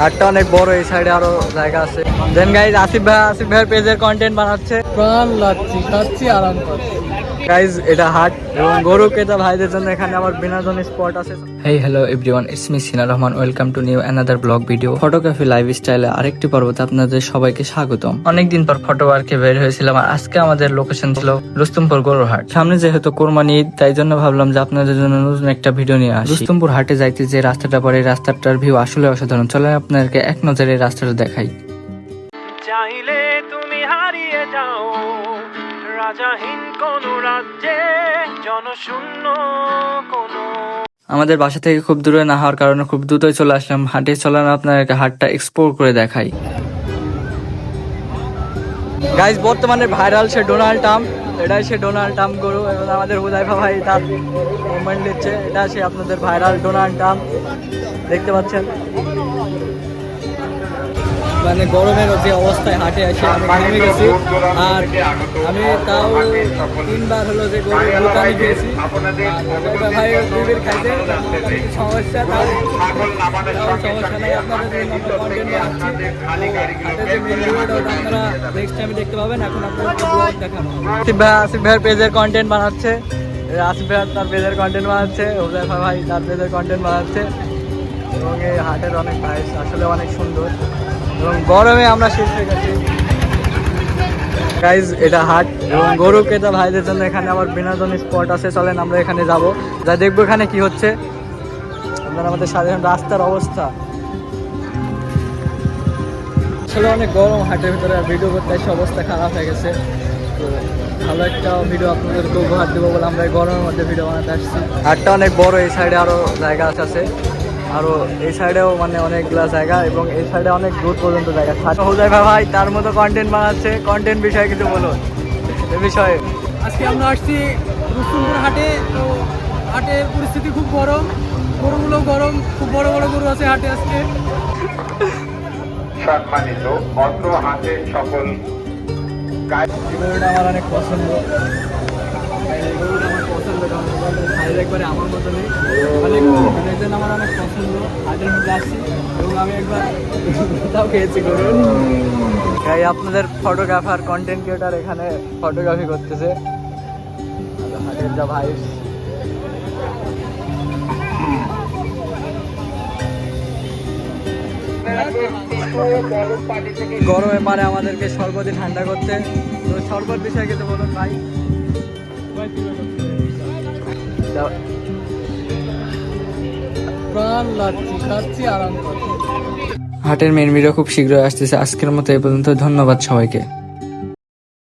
হাটটা অনেক বড়, এই সাইডে আরো জায়গা আছে। দেন গাইজ আসিফ ভাইয়ের পেজের কন্টেন্ট বানাচ্ছে, প্রাণ লাগছে, খাচ্ছি আরাম করছি। গাইজ এটা হাট এবং গরু ক্রেতা ভাইদের জন্য এখানে আমার বিনোদন স্পট আছে। Hey hello everyone, it's me Sina Rahman, welcome to new another blog video. Photography লাইফস্টাইলে আরেকটি পর্বতে আপনাদের সবাইকে স্বাগতম। অনেকদিন পর ফটো ওয়ার্কে বের হয়েছিলাম আর আজকে আমাদের লোকেশন ছিল রুস্তমপুর গরুর হাট। সামনে যেহেতু কোরবানি ঈদ, তাই জন্য ভাবলাম যে আপনাদের জন্য নতুন একটা ভিডিও নিয়ে আসি। রুস্তমপুর হাটে যাইতে যে রাস্তাটা পড়ে, রাস্তাটার ভিউ আসলে অসাধারণ। চলেন আপনাদেরকে এক নজরে রাস্তাটা দেখাই। চাইলে তুমি হারিয়ে যাও রাজাহীন কোন রাজ্যে, জনশূন্য কোন। আমাদের বাসা থেকে খুব দূরে না হওয়ার কারণে খুব দ্রুতই চলে আসলাম হাটে। চলেন আপনাদেরকে হাটটা এক্সপ্লোর করে দেখাই। গাইজ বর্তমানে ভাইরাল সে ডোনাল্ড ট্রাম্প, এটাই সে ডোনাল্ড ট্রাম্প গরু এবং আমাদের হুদাইফা ভাই তার মুভমেন্ট দিচ্ছে। এটা সে আপনাদের ভাইরাল ডোনাল্ড ট্রাম্প, দেখতে পাচ্ছেন। মানে গরমের যে অবস্থায় হাটে এসে আমি ঘেমে গেছি, আর আমি তাও 3বার হলো যে গরু দোকানে গিয়েছি। ভাই দুধের খাইতে সমস্যা, তাও সমস্যা নাই, আপনাদের কন্টেন্ট বানাচ্ছি। হাটের যে মেন ভিডিওটা ওটা আপনারা নেক্সট টাইমে দেখতে পাবেন। এখন আপনারা ব্লগ দেখানো আসিফ ভাইয়ের পেজের কন্টেন্ট বানাচ্ছে, আসিফ ভাই তার পেজের কন্টেন্ট বানাচ্ছে, হুদাইফা ভাই তার পেজের কন্টেন্ট বানাচ্ছে। এবং এই হাটের অনেক ভাই আসলে অনেক সুন্দর এবং গরমে আমরা শেষ হয়ে গেছি। গাইজ এটা হাট এবং গরু ক্রেতা ভাইদের জন্য এখানে আমার বিনোদন স্পট আছে। চলেন আমরা এখানে যাব, যা দেখবো এখানে কি হচ্ছে। আপনারা আমাদের সাধারণ রাস্তার অবস্থা আসলে অনেক গরম, হাটের ভিতরে ভিডিও করতে এসে অবস্থা খারাপ হয়ে গেছে। তো ভালো একটা ভিডিও আপনাদেরকে উপহার দেবো বলে আমরা গরমের মধ্যে ভিডিও বানাতে আসছি। হাটটা অনেক বড়, এই সাইডে আরো জায়গা আছে, আরো এই সাইডেও মানে অনেকগুলা জায়গা এবং এই সাইডে অনেক দূর পর্যন্ত জায়গা। হুদাইফা ভাই তার মতো কন্টেন্ট বানাচ্ছে, কন্টেন্ট বিষয়ে কিছু বলুন এ বিষয়ে। আজকে আমরা আসছি রুস্তমপুর হাটে। তো হাটের পরিস্থিতি খুব গরম, গরুগুলো গরম, খুব বড় বড় গরু আছে হাটে আজকে। সম্মানিত অত্র হাটের সকল গরুটা আমার অনেক পছন্দ, একবারে আমার মতো নেই, অনেক জন্য আমার অনেক পছন্দ। হাটের মধ্যে আসছি এবং আমি একবার তাও খেয়েছি গরু। তাই আপনাদের ফটোগ্রাফার কন্টেন্ট ক্রিয়েটার এখানে ফটোগ্রাফি করতেছে। হাটের যা ভাই গরমে পারে আমাদেরকে শরবতে ঠান্ডা করতে। তো শরবত বিষয়ে কিছু বলুন ভাই। প্রাণ লাগছে, খাচ্ছি আরাম করছি। হাটের মেন ভিডিও খুব শীঘ্রই আসতেছে। আজকের মতো এই পর্যন্ত, ধন্যবাদ সবাইকে।